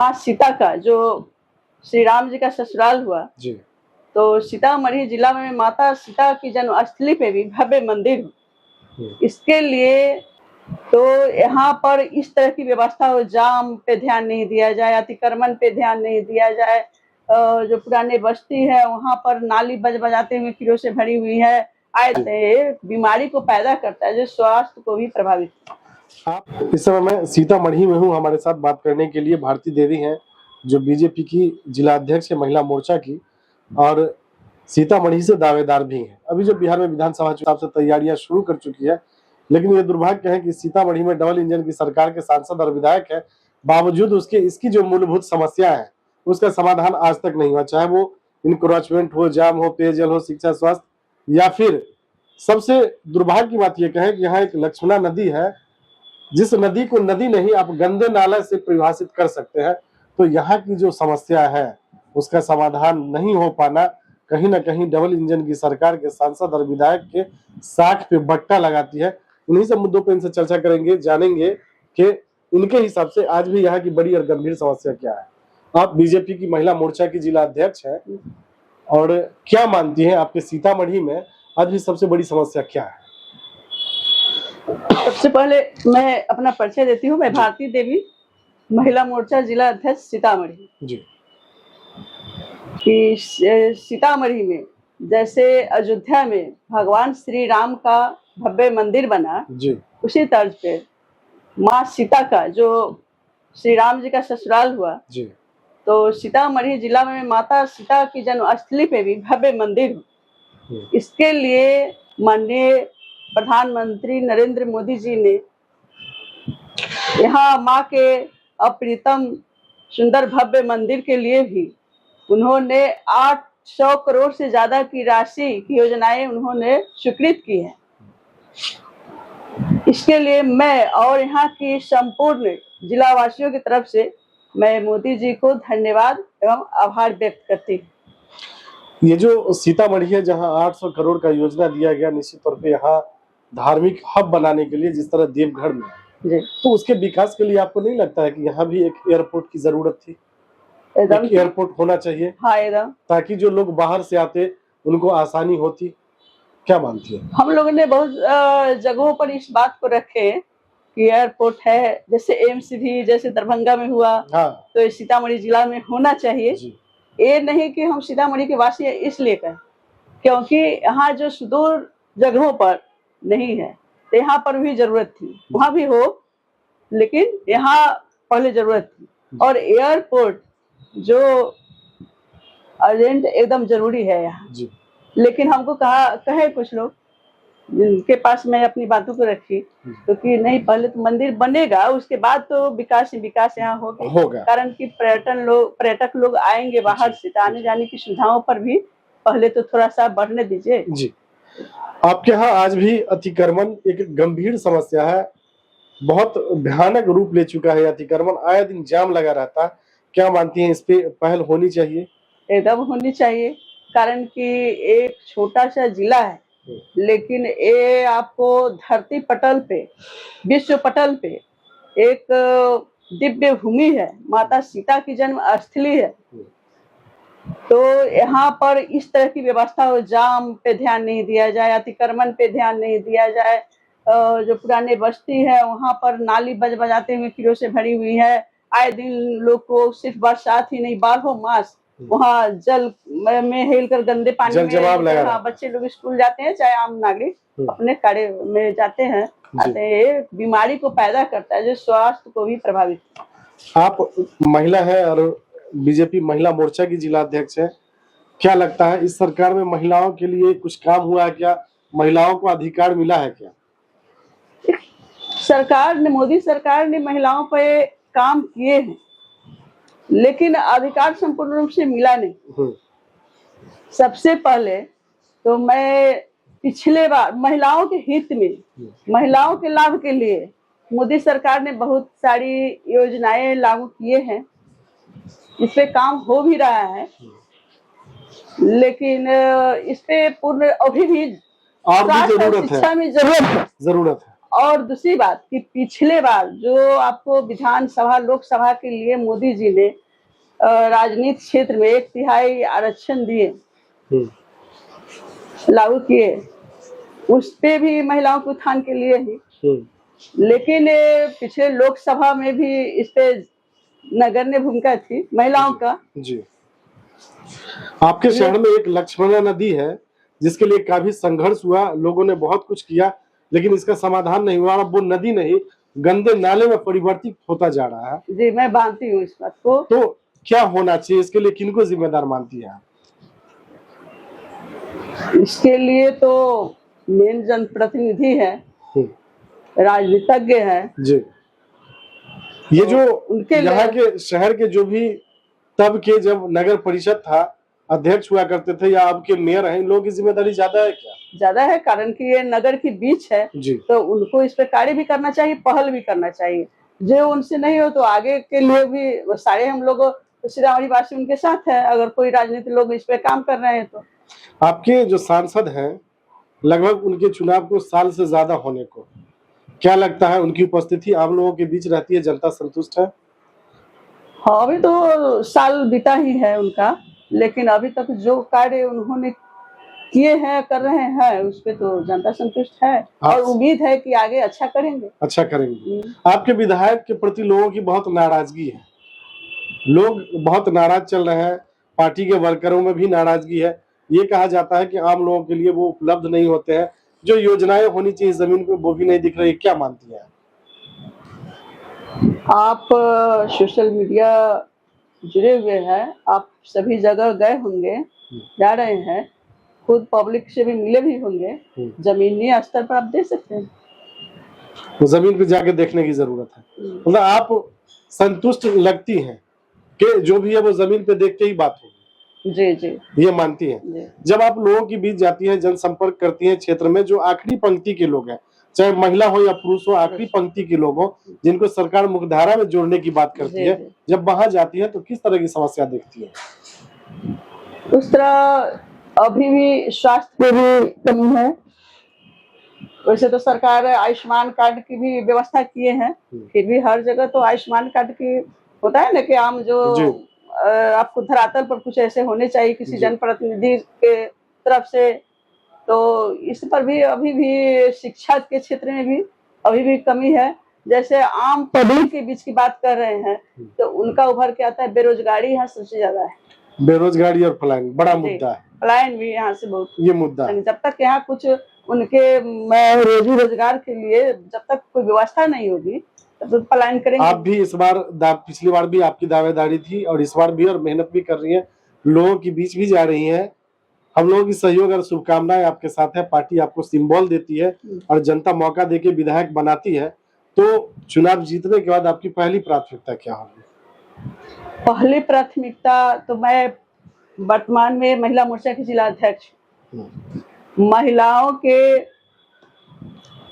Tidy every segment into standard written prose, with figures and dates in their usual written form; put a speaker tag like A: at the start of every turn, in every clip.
A: माँ सीता का जो श्री राम जी का ससुराल हुआ
B: जी।
A: तो सीतामढ़ी जिला में माता सीता की जन्मस्थली पे भी भव्य मंदिर हो। इसके लिए तो यहाँ पर इस तरह की व्यवस्था हो, जाम पे ध्यान नहीं दिया जाए, अतिक्रमण पे ध्यान नहीं दिया जाए। जो पुराने बस्ती है वहाँ पर नाली बजाते हुए कीड़ों से भरी हुई है, आए बीमारी को पैदा करता है जो स्वास्थ्य को भी प्रभावित।
B: आप इस समय मैं सीतामढ़ी में हूँ। हमारे साथ बात करने के लिए भारती देवी हैं जो बीजेपी की जिला अध्यक्ष है महिला मोर्चा की, और सीतामढ़ी से दावेदार भी हैं। अभी जो बिहार में विधानसभा चुनाव से तैयारियां शुरू कर चुकी है, लेकिन ये दुर्भाग्य है कि सीतामढ़ी में डबल इंजन की सरकार के सांसद और विधायक है, बावजूद उसके इसकी जो मूलभूत समस्या है उसका समाधान आज तक नहीं हुआ। चाहे वो इनक्रोचमेंट हो, जाम हो, पेयजल हो, शिक्षा, स्वास्थ्य, या फिर सबसे दुर्भाग्य की बात यह कहें कि यहाँ एक लक्ष्मणा नदी है, जिस नदी को नदी नहीं आप गंदे नाला से परिभाषित कर सकते हैं। तो यहाँ की जो समस्या है उसका समाधान नहीं हो पाना कहीं ना कहीं डबल इंजन की सरकार के सांसद और विधायक के साख पे बट्टा लगाती है। उन्हीं सब मुद्दों पर इनसे चर्चा करेंगे, जानेंगे कि इनके हिसाब से आज भी यहाँ की बड़ी और गंभीर समस्या क्या है। आप बीजेपी की महिला मोर्चा की जिला अध्यक्ष हैं, और क्या मानती हैं आपके सीतामढ़ी में आज भी सबसे बड़ी समस्या क्या है?
A: सबसे पहले मैं अपना परिचय देती हूँ। मैं भारती देवी, महिला मोर्चा जिला अध्यक्ष सीतामढ़ी
B: जी।
A: कि सीतामढ़ी में जैसे अयोध्या में भगवान श्री राम का भव्य मंदिर बना
B: जी,
A: उसी तर्ज पे माँ सीता का जो श्री राम जी का ससुराल हुआ
B: जी।
A: तो सीतामढ़ी जिला में माता सीता की जन्मस्थली पे भी भव्य मंदिर हो। इसके लिए माननीय प्रधानमंत्री नरेंद्र मोदी जी ने यहाँ माँ के अप्रितम सुंदर भव्य मंदिर के लिए भी उन्होंने 800 करोड़ से ज्यादा की राशि की योजनाएं उन्होंने स्वीकृत की है। इसके लिए मैं और यहाँ की संपूर्ण जिला वासियों की तरफ से मैं मोदी जी को धन्यवाद एवं आभार व्यक्त करती हूँ।
B: ये जो सीतामढ़ी है जहाँ 800 करोड़ का योजना दिया गया, निश्चित तौर पे यहाँ धार्मिक हब बनाने के लिए, जिस तरह देवघर में है, तो उसके विकास के लिए आपको नहीं लगता है कि यहाँ भी एक एयरपोर्ट की जरूरत थी?
A: एकदम
B: एयरपोर्ट होना चाहिए।
A: हाँ, एकदम,
B: ताकि जो लोग बाहर से आते उनको आसानी होती। क्या मानती है?
A: हम लोगों ने बहुत जगहों पर इस बात को रखे कि एयरपोर्ट है, जैसे एम्स भी जैसे दरभंगा में हुआ,
B: हाँ,
A: तो सीतामढ़ी जिला में होना चाहिए। ये नहीं कि हम सीतामढ़ी के वासी हैं इसलिए कहें, क्योंकि यहाँ जो सुदूर जगहों पर नहीं है तो यहाँ पर भी जरूरत थी, वहाँ भी हो, लेकिन यहाँ पहले जरूरत थी। और एयरपोर्ट जो अर्जेंट एकदम जरूरी है यहाँ। लेकिन हमको कहे कुछ लोग जिनके पास मैं अपनी बातों को रखी तो कि नहीं, पहले तो मंदिर बनेगा उसके बाद तो विकास ही विकास यहाँ होगा। कारण कि पर्यटक लोग आएंगे बाहर से, तो आने जाने की सुविधाओं पर भी पहले तो थोड़ा सा बढ़ने दीजिए।
B: जी। आपके यहाँ आज भी अतिक्रमण एक गंभीर समस्या है, बहुत भयानक रूप ले चुका है अतिक्रमण, आए दिन जाम लगा रहता है। क्या मानती हैं इस पे पहल होनी चाहिए?
A: एकदम होनी चाहिए, कारण कि एक छोटा सा जिला है लेकिन ये आपको धरती पटल पे, विश्व पटल पे एक दिव्य भूमि है, माता सीता की जन्म स्थली है। तो यहाँ पर इस तरह की व्यवस्था हो, जाम पे ध्यान नहीं दिया जाए, अतिक्रमण पे ध्यान नहीं दिया जाए। जो पुराने बस्ती है वहाँ पर नाली बजाते हुए कीड़ों से भरी हुई है, आए दिन लोग को सिर्फ बरसात ही नहीं बारहों मास वहाँ जल में हेलकर गंदे पानी में बच्चे लोग स्कूल जाते हैं, चाहे आम नागरिक अपने कार्य में जाते हैं, आते हैं, बीमारी को पैदा करता है जो स्वास्थ्य को भी प्रभावित।
B: आप महिला है और बीजेपी महिला मोर्चा की जिला अध्यक्ष है, क्या लगता है इस सरकार में महिलाओं के लिए कुछ काम हुआ है क्या? महिलाओं को अधिकार मिला है क्या?
A: मोदी सरकार ने महिलाओं पे काम किए हैं, लेकिन अधिकार संपूर्ण रूप से मिला नहीं। सबसे पहले तो मैं पिछले बार महिलाओं के हित में, महिलाओं के लाभ के लिए मोदी सरकार ने बहुत सारी योजनाएं लागू किए हैं, इस पे काम हो भी रहा है, लेकिन इस पे पूर्ण अभी भी
B: और भी जरूरत है,
A: शिक्षा में जरूरत है। और दूसरी बात कि पिछले बार जो आपको विधानसभा लोकसभा के लिए मोदी जी ने राजनीति क्षेत्र में 1/3 आरक्षण दिए, लागू किए, उस पे भी महिलाओं के उत्थान के लिए ही। लेकिन पिछले लोकसभा में भी इस पे नगण्य भूमिका थी महिलाओं का।
B: जी। आपके शहर में एक लक्ष्मणा नदी है जिसके लिए काफी संघर्ष हुआ, लोगों ने बहुत कुछ किया, लेकिन इसका समाधान नहीं हुआ। अब वो नदी नहीं गंदे नाले में परिवर्तित होता जा रहा है।
A: जी, मैं मानती हूँ इस बात को।
B: तो क्या होना चाहिए, इसके लिए किनको जिम्मेदार मानती है आप?
A: इसके लिए तो मेन जनप्रतिनिधि है, राजनीतिज्ञ है
B: जी। ये जो
A: उनके
B: यहाँ के शहर के जो भी तब के जब नगर परिषद था, अध्यक्ष हुआ करते थे या आपके मेयर हैं, इन लोगों की जिम्मेदारी ज्यादा है क्या?
A: ज्यादा है, कारण कि ये नगर के बीच है
B: जी।
A: तो उनको इस पे कार्य भी करना चाहिए, पहल भी करना चाहिए। जो उनसे नहीं हो तो आगे के लिए भी सारे हम लोग सीतामढ़ी वासी उनके साथ है, अगर कोई राजनीतिक लोग इस पे काम कर रहे हैं तो।
B: आपके जो सांसद हैं, लगभग उनके चुनाव को साल से ज्यादा होने को, क्या लगता है उनकी उपस्थिति आप लोगों के बीच रहती है, जनता संतुष्ट है?
A: हाँ, अभी तो साल बीता ही है उनका, लेकिन अभी तक जो कार्य उन्होंने किए हैं, कर रहे हैं, उस पे तो जनता संतुष्ट है और उम्मीद है कि आगे अच्छा करेंगे।
B: अच्छा करेंगे। आपके विधायक के प्रति लोगों की बहुत नाराजगी है, लोग बहुत नाराज चल रहे हैं, पार्टी के वर्करों में भी नाराजगी है। ये कहा जाता है कि आम लोगों के लिए वो उपलब्ध नहीं होते हैं, जो योजनाएं होनी चाहिए जमीन पे वो भी नहीं दिख रही। क्या मानती हैं
A: आप? सोशल मीडिया जुड़े हुए हैं, आप सभी जगह गए होंगे, जा रहे हैं, खुद पब्लिक से भी मिले भी होंगे, जमीनी स्तर पर आप देख सकते हैं।
B: तो जमीन पे जाके देखने की जरूरत है। मतलब आप संतुष्ट लगती हैं कि जो भी है वो जमीन पे देख के ही बात होगी।
A: जी जी,
B: ये मानती हैं। जब आप लोगों के बीच जाती हैं, जनसंपर्क करती हैं क्षेत्र में, जो आखिरी पंक्ति के लोग हैं, चाहे महिला हो या पुरुष हो, आखिरी पंक्ति के लोग हो, जिनको सरकार मुख्यधारा में जोड़ने की बात करती है, जब वहां जाती है तो किस तरह की समस्या देखती है?
A: उस तरह अभी भी स्वास्थ्य में भी कमी है। वैसे तो सरकार आयुष्मान कार्ड की भी व्यवस्था किए हैं, फिर भी हर जगह तो आयुष्मान कार्ड की होता है ना कि आम जो आपको धरातल पर कुछ ऐसे होने चाहिए किसी जनप्रतिनिधि के तरफ से, तो इस पर भी अभी भी शिक्षा के क्षेत्र में भी अभी भी कमी है। जैसे आम पब्लिक के बीच की बात कर रहे हैं तो उनका उभर के आता है बेरोजगारी यहाँ सबसे ज्यादा है।
B: बेरोजगारी और पलायन बड़ा मुद्दा है।
A: पलायन भी यहाँ से बहुत
B: ये मुद्दा है।
A: जब तक यहाँ कुछ उनके रोजी रोजगार के लिए जब तक कोई व्यवस्था नहीं होगी तब तक पलायन करेंगे।
B: आप भी इस बार पिछली बार भी आपकी दावेदारी थी और इस बार भी, और मेहनत भी कर रही है, लोगों के बीच भी जा रही हैं। हम लोगों की सहयोग और शुभकामनाएं आपके साथ है। पार्टी आपको सिंबल देती है और जनता मौका देके विधायक बनाती है, तो चुनाव जीतने के बाद आपकी पहली प्राथमिकता क्या होगी?
A: पहली प्राथमिकता तो मैं वर्तमान में महिला मोर्चा की जिला अध्यक्ष, महिलाओं के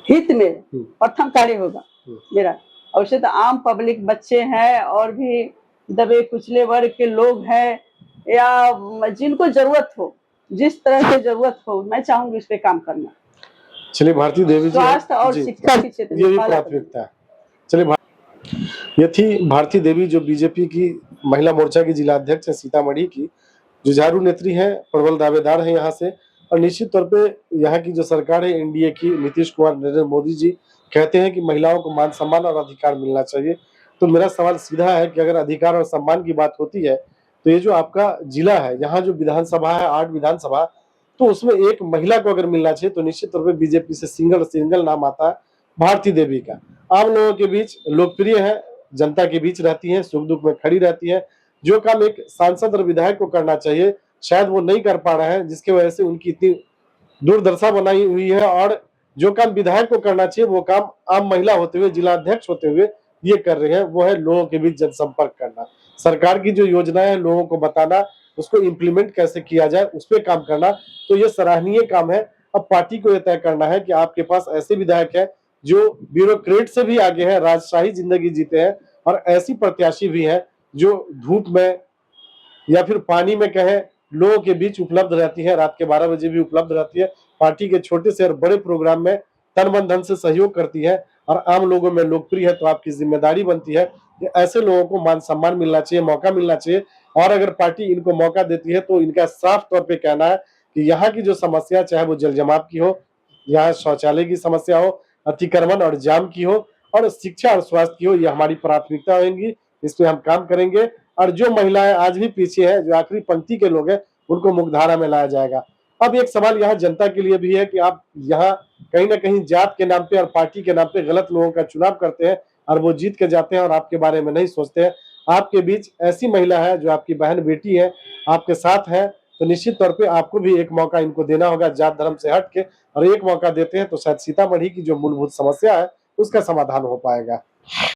A: हित में प्रथम कार्य होगा मेरा। और उससे तो आम पब्लिक, बच्चे हैं और भी दबे कुचले वर्ग के लोग हैं या जिनको जरूरत हो, जिस तरह की जरूरत हो, मैं चाहूंगी इस पे काम करना।
B: चलिए भारती देवी जी,
A: स्वास्थ्य और शिक्षा के क्षेत्र में
B: ये भी प्राथमिकता है। चलिए, ये थी भारती देवी जो बीजेपी की महिला मोर्चा की जिला अध्यक्ष है सीतामढ़ी की, जुझारू नेत्री है, प्रबल दावेदार है यहाँ से। और निश्चित तौर पे यहाँ की जो सरकार है एनडीए की, नीतीश कुमार, नरेंद्र मोदी जी कहते हैं कि महिलाओं को मान सम्मान और अधिकार मिलना चाहिए। तो मेरा सवाल सीधा है कि अगर अधिकार और सम्मान की बात होती है तो ये जो आपका जिला है, यहाँ जो विधानसभा है 8 विधानसभा, तो उसमें एक महिला को अगर मिलना चाहिए तो निश्चित तौर पर बीजेपी से सिंगल नाम आता है भारती देवी का। आम लोगों के बीच लोकप्रिय है, जनता के बीच रहती है, सुख दुख में खड़ी रहती है। जो काम एक सांसद और विधायक को करना चाहिए शायद वो नहीं कर पा रहे हैं, जिसकी वजह से उनकी इतनी दुर्दशा बनाई हुई है। और जो काम विधायक को करना चाहिए वो काम आम महिला होते हुए, जिला अध्यक्ष होते हुए ये कर रहे हैं, वो है लोगों के बीच जनसंपर्क करना, सरकार की जो योजनाएं है लोगों को बताना, उसको इम्प्लीमेंट कैसे किया जाए उस पर काम करना। तो ये सराहनीय काम है। अब पार्टी को यह तय करना है कि आपके पास ऐसे विधायक है जो ब्यूरोक्रेट से भी आगे है, राजशाही जिंदगी जीते हैं, और ऐसी प्रत्याशी भी है जो धूप में या फिर पानी में कहे लोगों के बीच उपलब्ध रहती है, रात के 12 बजे भी उपलब्ध रहती है, पार्टी के छोटे से और बड़े प्रोग्राम में तन मन धन से सहयोग करती है और आम लोगों में लोकप्रिय है, तो आपकी जिम्मेदारी बनती है कि ऐसे लोगों को मान सम्मान मिलना चाहिए, मौका मिलना चाहिए। और अगर पार्टी इनको मौका देती है तो इनका साफ तौर पे कहना है कि यहाँ की जो समस्या, चाहे वो जल जमाव की हो, यहाँ शौचालय की समस्या हो, अतिक्रमण और जाम की हो, और शिक्षा और स्वास्थ्य की हो, ये हमारी प्राथमिकता होंगी, इस पे हम काम करेंगे। और जो महिलाएं आज भी पीछे हैं, जो आखिरी पंक्ति के लोग हैं, उनको मुख्यधारा में लाया जाएगा। अब एक सवाल यहाँ जनता के लिए भी है कि आप यहाँ कहीं ना कहीं जात के नाम पे और पार्टी के नाम पे गलत लोगों का चुनाव करते हैं और वो जीत के जाते हैं और आपके बारे में नहीं सोचते हैं। आपके बीच ऐसी महिला है जो आपकी बहन बेटी है, आपके साथ है, तो निश्चित तौर पे आपको भी एक मौका इनको देना होगा जात धर्म से हट के, और एक मौका देते हैं तो शायद सीतामढ़ी की जो मूलभूत समस्या है उसका समाधान हो पाएगा।